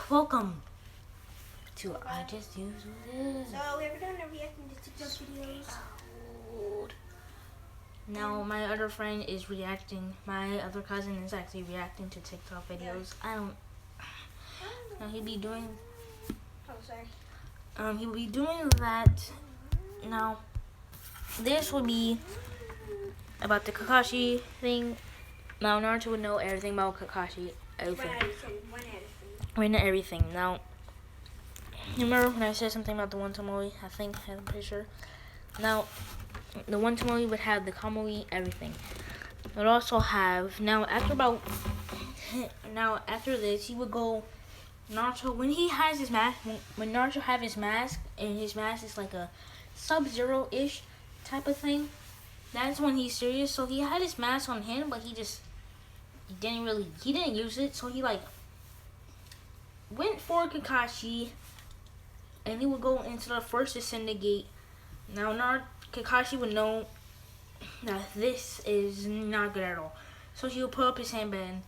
welcome to I Just Use This. So we're doing a reacting to TikTok videos. Now my other friend is reacting. My other cousin is actually reacting to TikTok videos. Now he'll be doing. Oh, sorry. He'll be doing that. Now, this will be about the Kakashi thing. Now Naruto would know everything about Kakashi. Everything. Right now, everything. Now, you remember when I said something about the one Tomoe? I'm pretty sure. Now, the one Tomoe would have the Kamui, everything. It would also have, now after this, he would go, Naruto, when he has his mask, when Naruto have his mask, and his mask is like a Sub-Zero-ish type of thing, that's when he's serious. So he had his mask on him, but he didn't use it, so he like went for Kakashi, and he would go into the first Ascended Gate. Now Kakashi would know that this is not good at all, so he would put up his handband,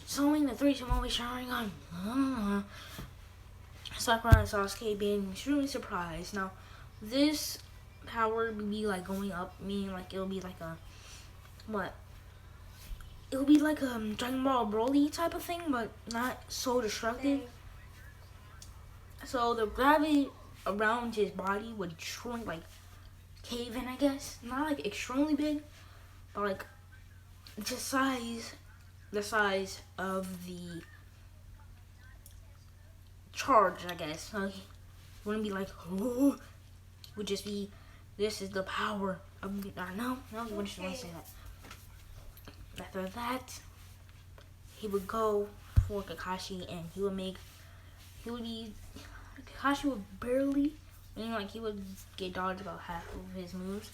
showing the three Tomoe Sharingan. Sakura and Sasuke being extremely surprised. Now, this power would be like going up, meaning like it'll be like a It'll be like a Dragon Ball Broly type of thing, but not so destructive. So the gravity around his body would shrink, like cave in, I guess. Not like extremely big, but like the size of the charge, I guess. So it wouldn't be like, oh, it would just be, this is the power of, no, you wouldn't want to say that. After that, he would go for Kakashi, and Kakashi would barely, meaning like he would get dodged about half of his moves.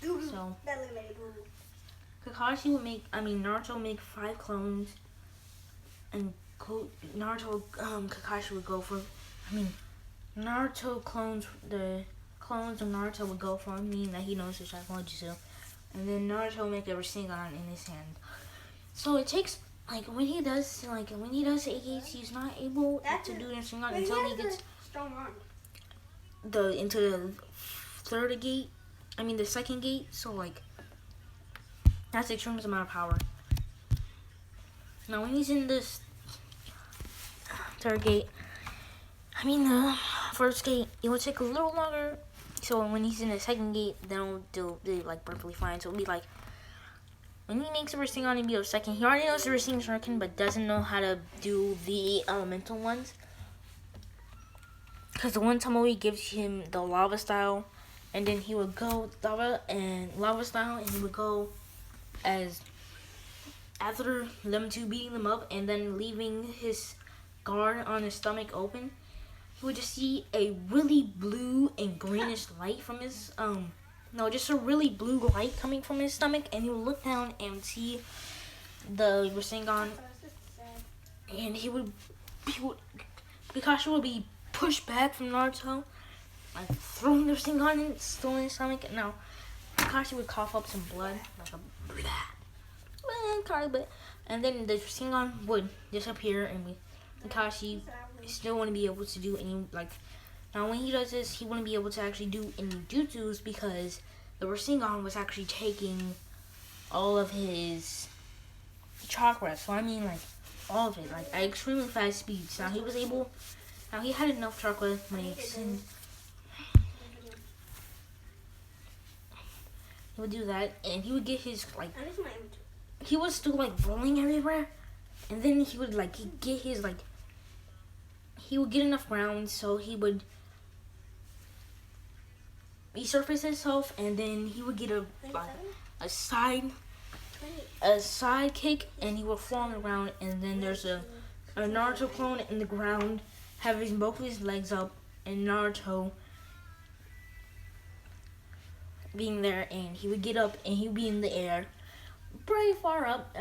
So Naruto would make 5 clones, and Kakashi would go for, the clones of Naruto would go for him, meaning that he knows the Sharingan. And then Naruto will make a Rasengan in his hand. So it takes, when he does 8 gates, he's not able to do the Rasengan until he gets into the the second gate. So that's the extremest amount of power. Now when he's in this third gate, the first gate, it will take a little longer. So when he's in the second gate, then it'll be perfectly fine. So it'll be when he makes a Rasengan and be a second, he already knows the Rasengan but doesn't know how to do the elemental ones. Because the one Tomoe gives him the lava style, and then he would go lava style, and he would go as after them two beating them up and then leaving his guard on his stomach open. He would just see a really blue and greenish light from his just a really blue light coming from his stomach, and he would look down and see the Rasengan, and Kakashi would be pushed back from Naruto, throwing the Rasengan and still in his stomach. And now Kakashi would cough up some blood, and then the Rasengan would disappear, and Kakashi still wouldn't be able to do any, now when he does this, he wouldn't be able to actually do any jutsus because the Rasengan was actually taking all of his chakra. So all of it, at extremely fast speeds. Now he had enough chakra when he would do that, and he would get his, he was still, rolling everywhere, and then he would, get his, he would get enough ground, so he would resurface himself, and then he would get a side kick, and he would fall on the ground, and then there's a Naruto clone in the ground having both of his legs up, and Naruto being there, and he would get up and he would be in the air pretty far up.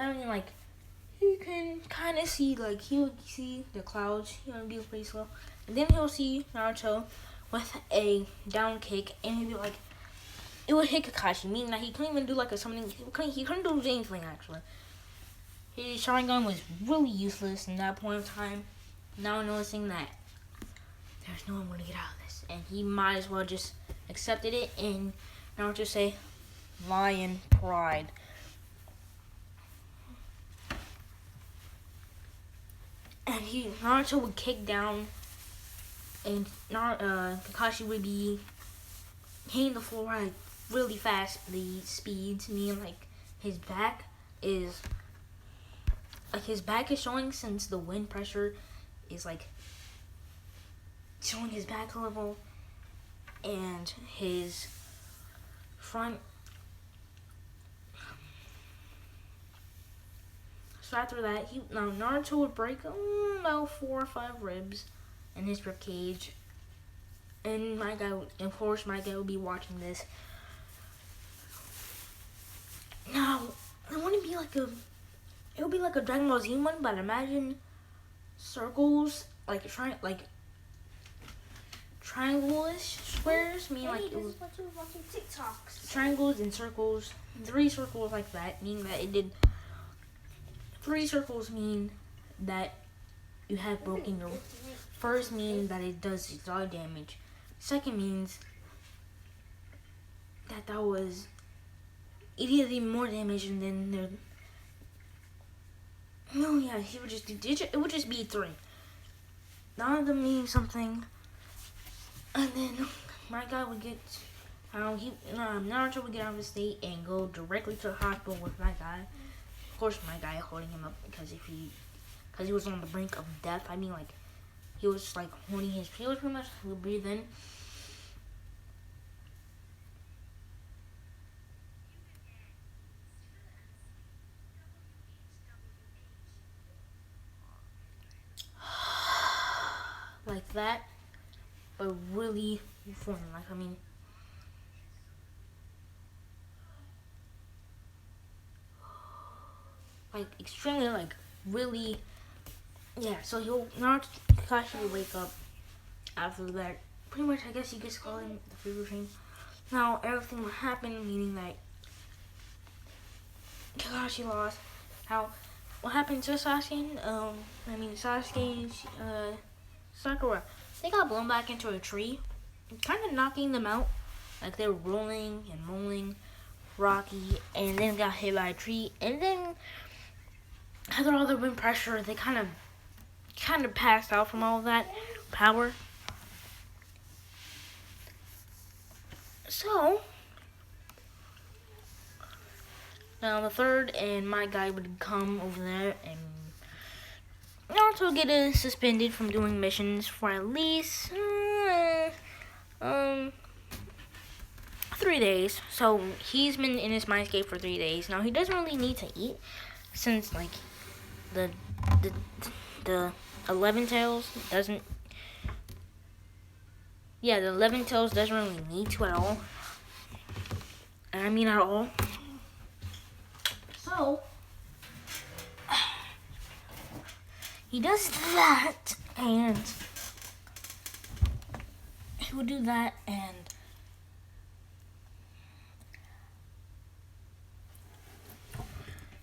You can kind of see, he would see the clouds. He would be pretty slow. And then he'll see Naruto with a down kick, and he'd be it would hit Kakashi, meaning that he couldn't even do a summoning. He couldn't do anything, actually. His Sharingan was really useless in that point of time. now noticing that there's no one going to get out of this, and he might as well just accepted it, and Naruto say, lion pride. And Naruto would kick down, and Kakashi would be hitting the floor at really fast speed, to me, like his back is showing, since the wind pressure is like showing his back a little, and his front. So after that, Naruto would break about 4 or 5 ribs in his rib cage, and of course, my guy would be watching this. Now, it would be like a Dragon Ball Z one, but imagine circles, like triangle-ish squares, meaning like it was watching TikToks. Triangles and circles, 3 circles like that, meaning that it did. 3 circles mean that you have broken your. First means that it does a lot of damage. Second means that was it did even more damage, and then there. No, yeah, he would just do. It would just be 3. None of them mean something, and then my guy would get. Naruto would get out of the state and go directly to the hospital with my guy. Of course, my guy holding him up because he was on the brink of death. I mean, like, he was like holding his. He was pretty much breathing. Like that, but really foreign. Like, I mean, like extremely, like really, yeah. So Kakashi will wake up after that. Pretty much, I guess you could call him the fever dream. Now everything will happen, meaning that Kakashi lost. How what happened to Sasuke? Sasuke, Sakura. They got blown back into a tree, kind of knocking them out. Like they were rolling and rolling, rocky, and then got hit by a tree, and then after all the wind pressure, they kind of passed out from all of that power. So now the third and my guy would come over there, and Naruto would get suspended from doing missions for at least 3 days. So he's been in his mindscape for 3 days. Now he doesn't really need to eat, since like the 11 tails doesn't. Yeah, the 11 tails doesn't really need to at all. And I mean at all. So he does that, and he would do that, and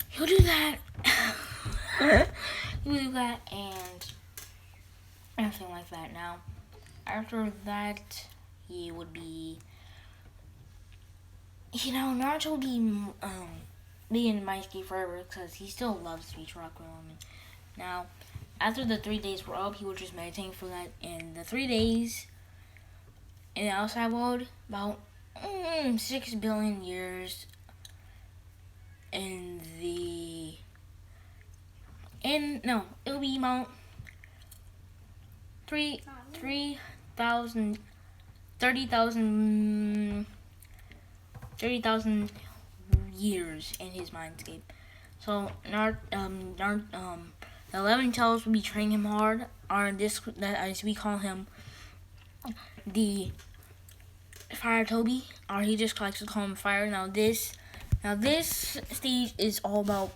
he'll do that. He would do that, and everything like that. Now, after that, he would be, Naruto would be in my escape forever, because he still loves Speech Rock Ramen. Now, after the 3 days were up, he was just meditating for that, and the 3 days in the outside world, about 6 billion years it would be about 30,000 years in his mindscape. So the 11 tails will be training him hard. As we call him, the Fire Toby, or he just likes to call him Fire. Now this stage is all about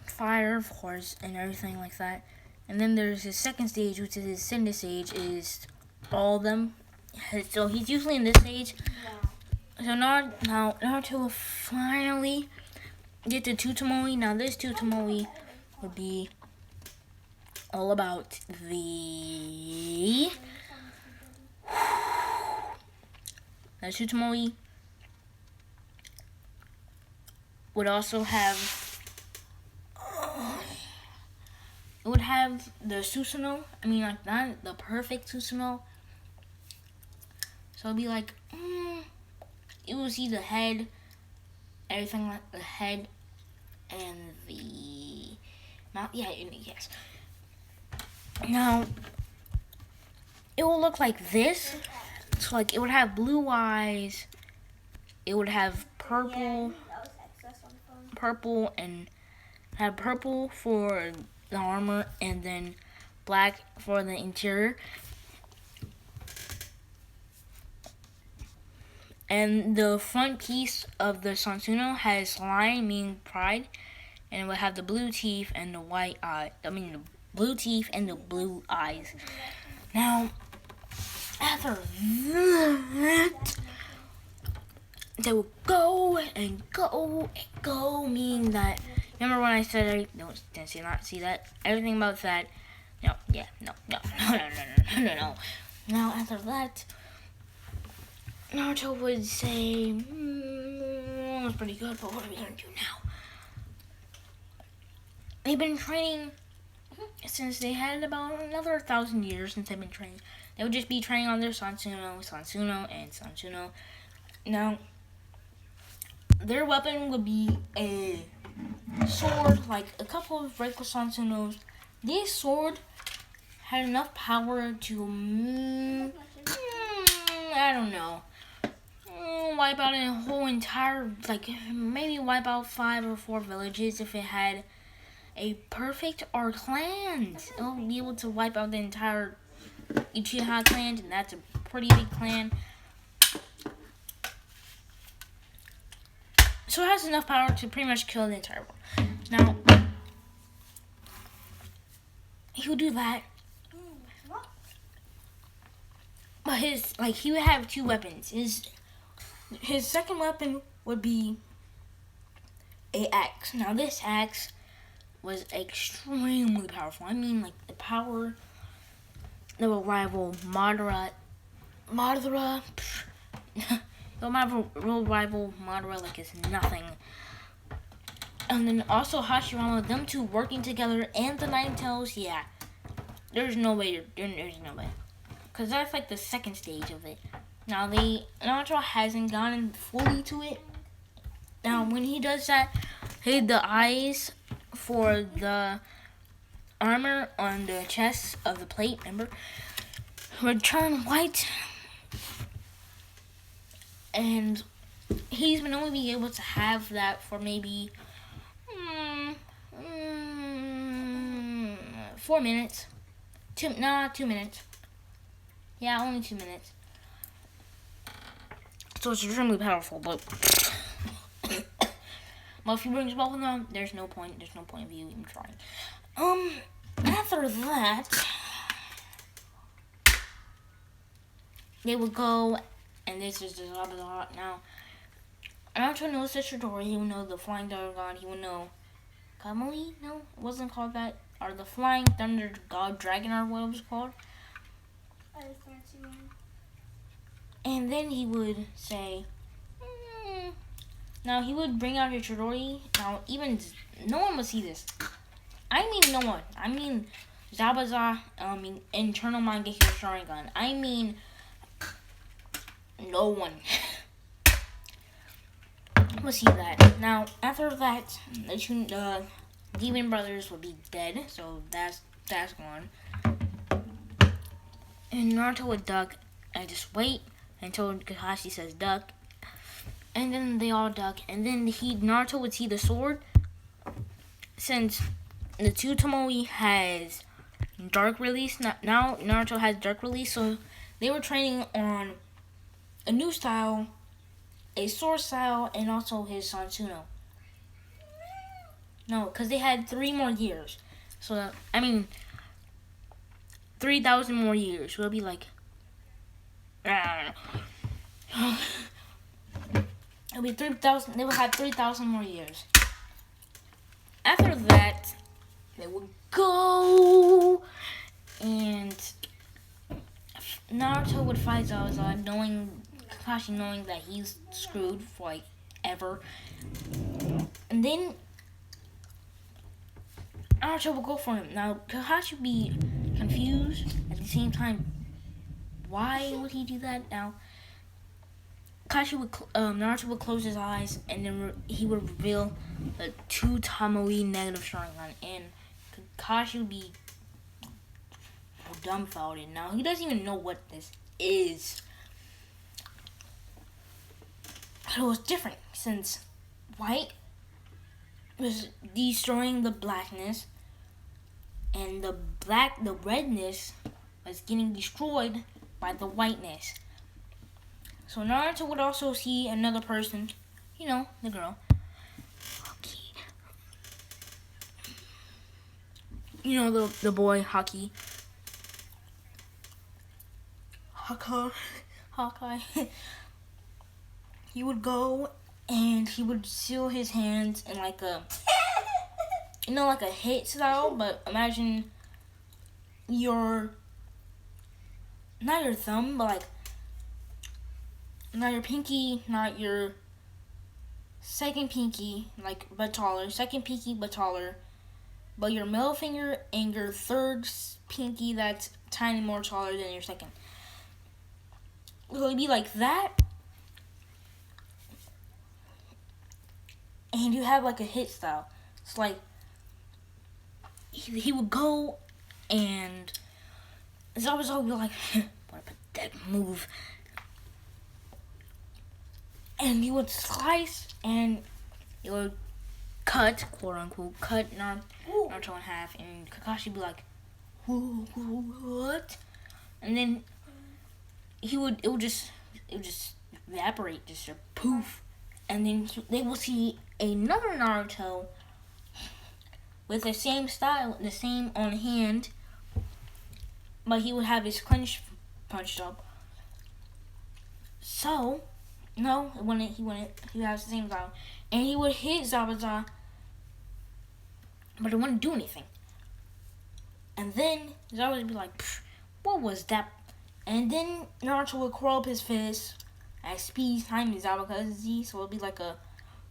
fire, of course, and everything like that. And then there's his second stage, which is his Cinder stage, is all of them. So he's usually in this stage. So Naruto will finally get to Tutomoi. Now this Tutomoi would be all about the Naruto would also have it would have the Susanoo. I mean, like, not the perfect Susanoo. So it'd be like, you will see the head, everything like the head and the mouth. Yeah, yes. Now, it will look like this. So, like, it would have blue eyes. It would have purple, and have purple for the armor, and then black for the interior. And the front piece of the Sansuno has lion, meaning pride, and it would have the blue teeth and the white eye. I mean, the blue teeth and the blue eyes. Now, after that, they will go and go and go, meaning that. Remember when I said not see that? Everything about that. No. Now, after that, Naruto would say, that was pretty good, but what are we going to do now? They've been training since they had about another 1,000 years since they've been training. They would just be training on their Sansuno. Now, their weapon would be a sword, like a couple of regular Sansunos. This sword had enough power to, I don't know, wipe out a whole entire, like, maybe wipe out 5 or 4 villages if it had a perfect Arc land. It'll be able to wipe out the entire Uchiha clan, and that's a pretty big clan. So it has enough power to pretty much kill the entire world. Now, he would do that. But he would have 2 weapons. His second weapon would be a axe. Now, this axe was extremely powerful. I mean, like, the power that will rival Madara. Will rival Madara like it's nothing. And then also Hashirama, them two working together, and the Nine Tails, yeah. There's no way. Because that's like the second stage of it. Now, Naruto hasn't gotten fully to it. Now, when he does that, the eyes for the armor on the chest of the plate, remember, would turn white. And he's been only be able to have that for maybe 4 minutes. 2 minutes. Yeah, only 2 minutes. So it's extremely powerful, but well, if he brings both of them, there's no point of you even trying. After that, they would go, and this is just a lot now. Naruto knows the Chidori, he would know the Flying Dragon, he would know Kamui? No, it wasn't called that. Or the Flying Thunder God Dragon, or what it was called. And then he would say, now he would bring out his Chidori. Now, even no one would see this. I mean, no one. I mean, Zabuza, Internal Mangekyo Sharingan. I mean, no one will see that. Now, after that, the Demon Brothers would be dead, so that's gone. And Naruto would duck and just wait until Kakashi says duck. And then they all duck. And then Naruto would see the sword. Since the two Tomoe has dark release, now Naruto has dark release, so they were training on a new style, a sword style, and also his Sansuno. No, because they had 3 more years. So, 3,000 more years. So it'll be like, I don't know. It'll be 3,000. They will have 3,000 more years. After that, they would go Naruto would fight Zabuza, Kakashi knowing that he's screwed for like ever. And then Naruto would go for him. Now Kakashi would be confused at the same time. Why would he do that? Now Naruto would close his eyes, and then he would reveal the 2 Tomoe negative Sharingan, and Kakashi would be dumbfounded. Now he doesn't even know what this is. It was different since white was destroying the blackness, and the redness was getting destroyed by the whiteness. So Naruto would also see another person, the girl. Haki. The boy Haki. Hawkeye. He would go and he would seal his hands in like a hit style, but imagine not your thumb, but like not your pinky, not your second pinky, but taller, second pinky but taller, but your middle finger and your third pinky that's tiny more taller than your second. So it'd be like that, and you have like a hit style. It's like he would go and Zabuza would be like, what a pathetic move. And he would slice and he would cut, quote unquote, cut Naruto in half, and Kakashi would be like, what? And then it would just evaporate, just a poof. And then they will see another Naruto with the same style, the same on hand, but he would have his clench punched up. So, no, he wouldn't. He would have the same style. And he would hit Zabuza, but it wouldn't do anything. And then Zabuza would be like, what was that? And then Naruto would curl up his fist at speed time Zabuza's Z, so it would be like a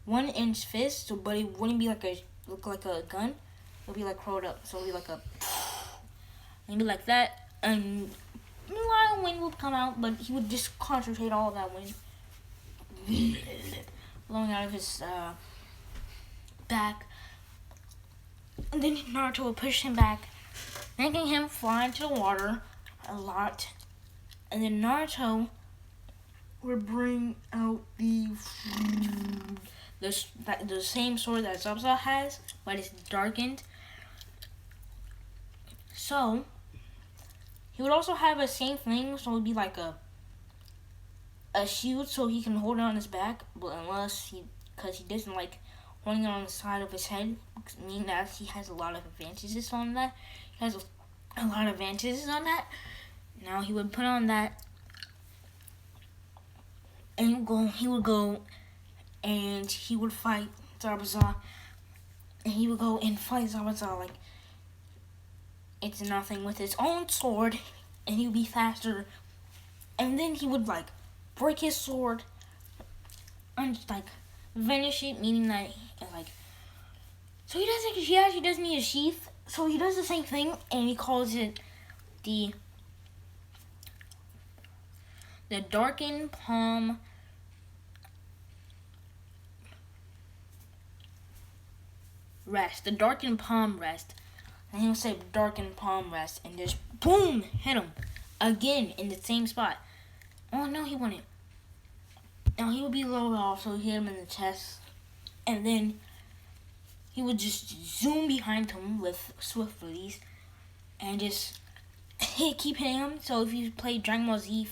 1-inch fist, but it wouldn't be look like a gun. It would be like curled up, so it would be like a, and be like that, and a lot of wind would come out, but he would just concentrate all of that wind blowing out of his back. And then Naruto would push him back, making him fly into the water a lot. And then Naruto would bring out the same sword that Zabuza has, but it's darkened. So he would also have the same thing, so it would be like a shield, so he can hold it on his back, but because he doesn't like holding it on the side of his head, meaning that he has a lot of advantages on that. He has a lot of advantages on that. Now he would put on that, and he would go, and he would fight Zabuza, and he would go and fight Zabuza like it's nothing with his own sword, and he would be faster. And then he would like break his sword and just like vanish it, meaning that so he actually doesn't need a sheath, so he does the same thing, and he calls it the darkened palm rest, the darkened palm rest. And he'll say darkened palm rest, and just boom, hit him again in the same spot. Oh no, he wouldn't. Now he would be low off, so he hit him in the chest, and then he would just zoom behind him with swift release, and just keep hitting him. So if you played Dragon Ball Z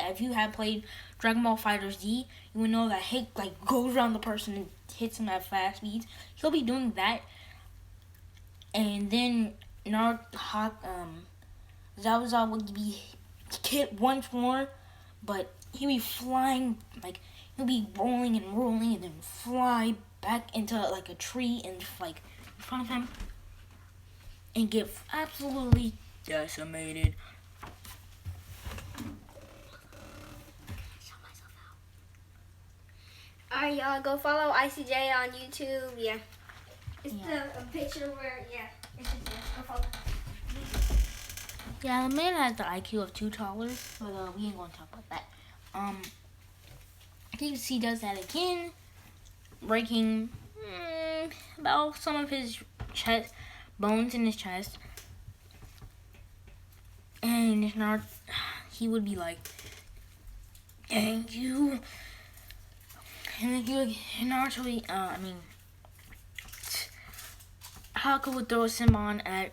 if you have played Dragon Ball Fighter Z, you would know that hit goes around the person and hits him at fast speeds. He'll be doing that. And then Zabuza would be hit once more, but he'd be flying, he'll be rolling and then fly back into a tree and just in front of him and get absolutely decimated. Alright, y'all, go follow ICJ on YouTube. Yeah. It's Yeah. the picture where, yeah. It's just there. Go follow. Yeah, the man has the IQ of 2 toddlers, but we ain't gonna talk about that. I think he does that again, breaking about some of his chest bones in his chest, and he would be like, "Thank you," and then Naruto, Haku would throw a Simon at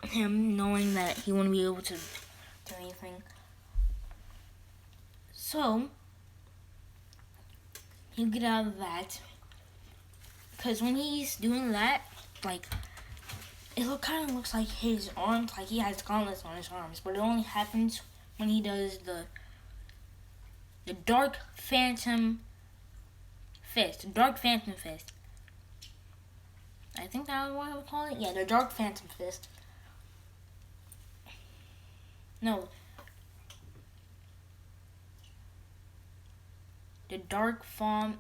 him, knowing that he wouldn't be able to do anything. So he'll get out of that, because when he's doing that, like, it kind of looks like his arms, like he has gauntlets on his arms, but it only happens when he does the Dark Phantom Fist. Dark Phantom Fist. I think that was what I would call it. Yeah, the Dark Phantom Fist. No. The Dark Palm.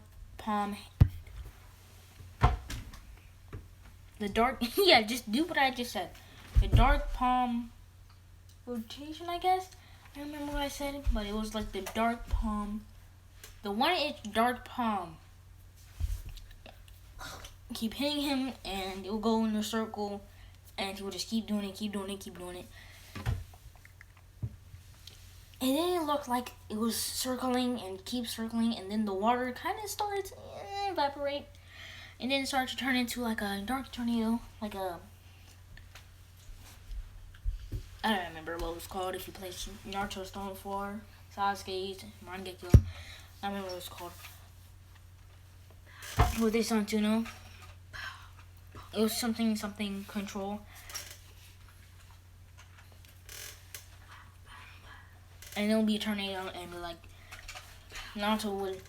The Dark. Yeah, just do what I just said. The Dark Palm rotation, I guess. I don't remember what I said, but it was like the Dark Palm. The 1-inch Dark Palm. Keep hitting him, and it will go in a circle, and he will just keep doing it, keep doing it, keep doing it. And then it looked like it was circling and keep circling, and then the water kind of started to evaporate, and then it started to turn into like a dark tornado, like a, I don't remember what it was called. If you played Naruto Stone 4, Sasuke's, Mangekyo, I don't remember what it was called. With this on Tuno, it was something control. And it'll be a tornado, and like Naruto would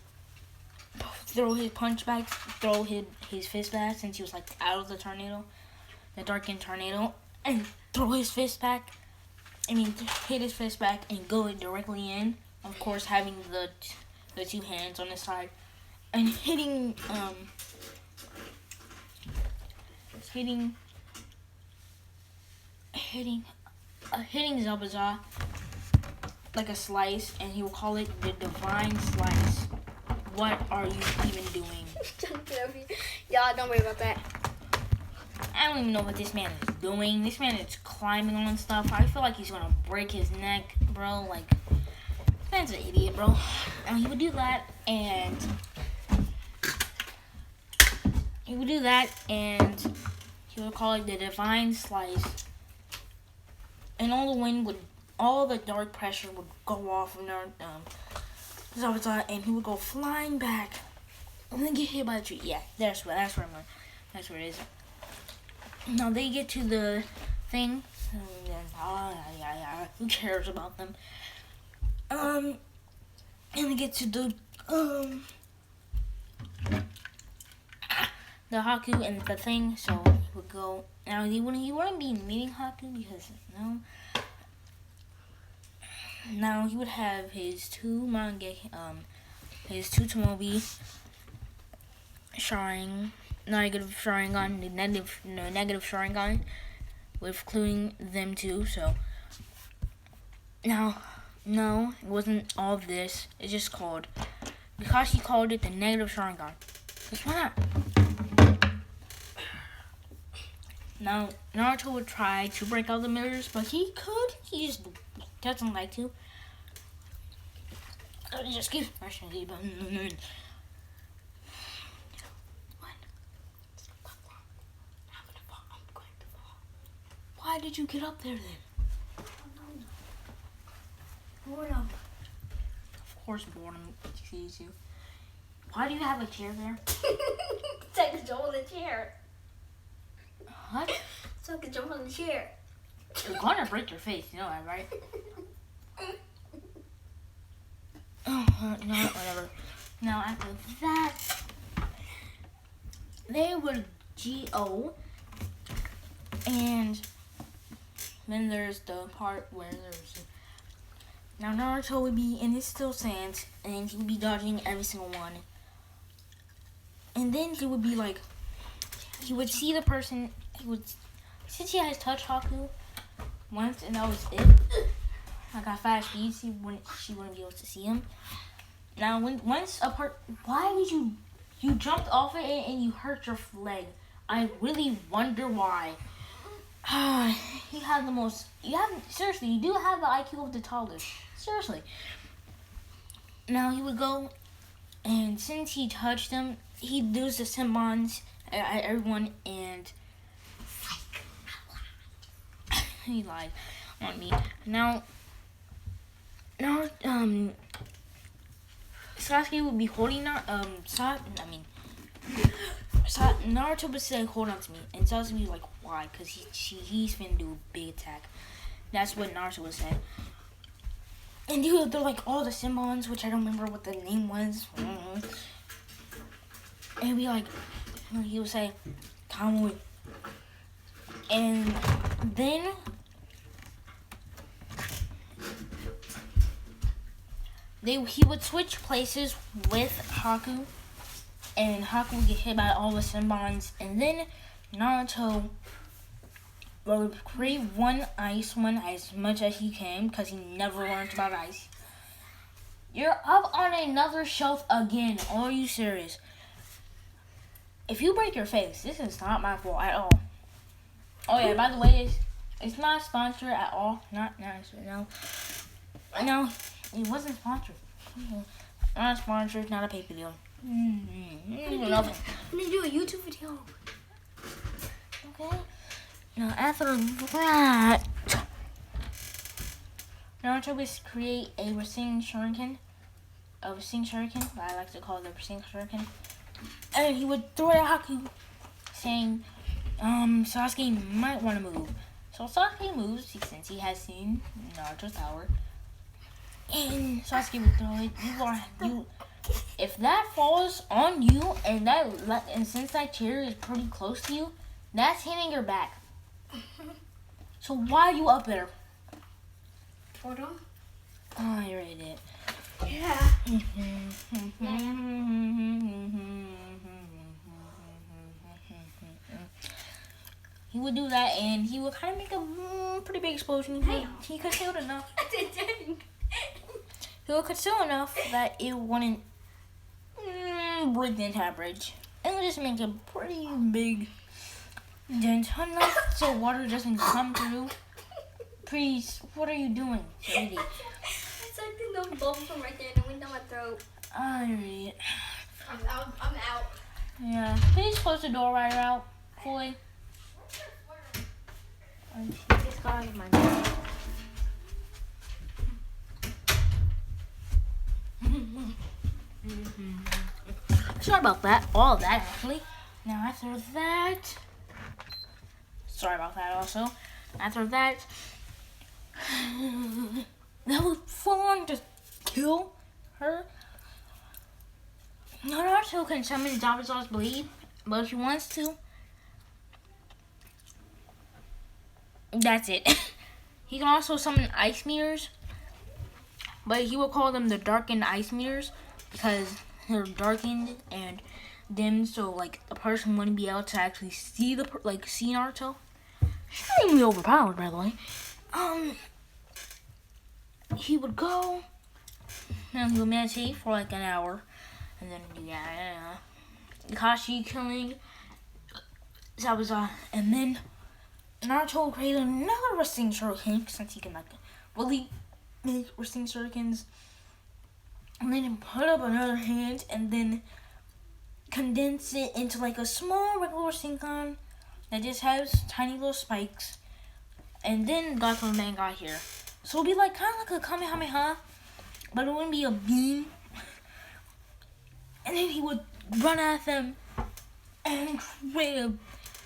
throw his punch back, throw his fist back, since he was like out of the tornado, the darkened tornado, and throw his fist back. Hit his fist back and go directly in. Of course, having the 2 hands on his side, and hitting Zabuza like a slice, and he will call it the divine slice. What are you even doing? Y'all, don't worry about that. I don't even know what this man is doing. This man is climbing on stuff. I feel like he's gonna break his neck, bro. Like, this man's an idiot, bro. And he would do that, and he would call it the divine slice. And all the dark pressure would go off of Zabuza, and he would go flying back, and then get hit by the tree. Yeah, that's where I'm going. That's where it is. Now they get to the thing, who cares about them? And they get to the Haku and the thing, so he would go. Now he wouldn't be meeting Haku, because now he would have his 2 his 2 Tomobi negative Sharingan, the negative Sharingan, with including them 2. So now, no, it wasn't all of this. It's just called, because he called it the negative Sharingan. Because why not? Now, Naruto would try to break out the mirrors, but he just doesn't like to. He just keeps pressing the button. What? I'm going to fall. Why did you get up there then? Boredom. Of course boredom sees you. Why do you have a chair there? Take control of the chair. What? So control of the chair. You're gonna break your face, you know that, right? Oh, no, whatever. Now after that, they would GO, and then there's the part where there's Now Naruto would be in his still stance, and he would be dodging every single one. And then he would be like, he would see the person, since he has touched Haku once, and that was it. I got fast speed, she wouldn't be able to see him. Now, why did you jumped off of it and you hurt your leg? I really wonder why. Seriously, you do have the IQ of the toddler. Seriously. Now, he would go, and since he touched them, he'd lose the Simbons at everyone, and he lied on me. Now, Sasuke would be holding Naruto would say, hold on to me. And Sasuke would be like, why? Because he's finna do a big attack. That's what Naruto would say. And they're like all the Simbons, which I don't remember what the name was. And he would say, Kamui. And then he would switch places with Haku, and Haku would get hit by all the Simbons, and then Naruto would create one ice one as much as he can, because he never learned about ice. You're up on another shelf again. Are you serious? If you break your face, this is not my fault at all. Oh yeah, by the way, it's not sponsored at all. Not no. No, it wasn't sponsored. Not sponsored, not a paper deal. I'm gonna do a YouTube video. Okay. Now after that, Naruto would create a Rasengan Shuriken. I like to call it the Rasengan Shuriken. And he would throw it at Haku, saying, Sasuke might want to move. So Sasuke moves, since he has seen Naruto's power. And Sasuke would throw it. If that falls on you, and since that chair is pretty close to you, that's hitting your back. So why are you up there? Hold on. Oh, you already did. Yeah. He would do that, and he would kind of make a pretty big explosion. He concealed enough. He would conceal enough that it wouldn't break the entire bridge. It would just make a pretty big dent, enough so water doesn't come through. Please, what are you doing, sweetie? It's like the bubble from right there in the window of my throat. Alright. I'm out. Yeah. Please close the door right out, fully. This guy is my name. Sorry about that. All of that, actually. Now, after that... Sorry about that, also. After that... that would full on just kill her. Naruto can summon Zabuza's Bleed, but if he wants to... That's it. He can also summon ice mirrors, but he will call them the darkened ice mirrors because they're darkened and dimmed, so like a person wouldn't be able to actually see see Naruto. Extremely overpowered, by the way. He would go and he would meditate for like an hour, and then Kakashi killing Zabuza, and then Naruto will create another Rasengan Shuriken, since he can really make Rasengan Shurikens, and then put up another hand, and then condense it into like a small regular Rasengan that just has tiny little spikes, and then Gato Man got here. So it'll be like kind of like a Kamehameha, but it wouldn't be a beam. And then he would run at them and he would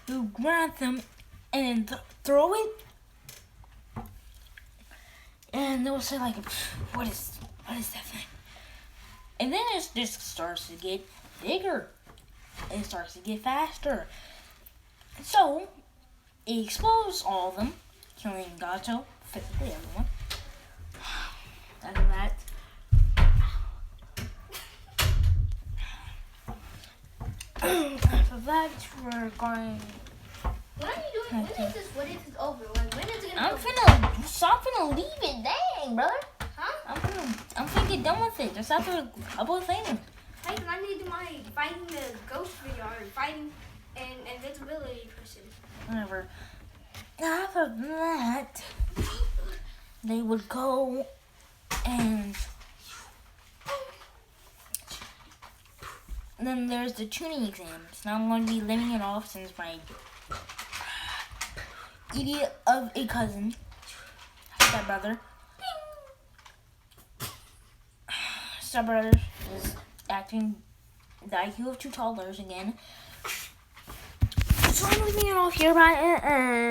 run at them and throw it, and they will say like, what is that thing? And then it just starts to get bigger. It starts to get faster. So it explodes all of them, killing Gato, physically everyone. After that, we're going. What are you doing? When is this footage over? Like, when is it gonna I'm be over? finna leave it. Dang, brother. Huh? I'm finna get done with it. Just after a couple of things. Hey, I need to do my fighting the ghost video or fighting an invincibility person. Whatever. After that, they would go and then there's the tuning exams. Now I'm going to be living it off since my idiot of a cousin, stepbrother is acting the IQ of 2 toddlers again. So I'm leaving it off here. Bye.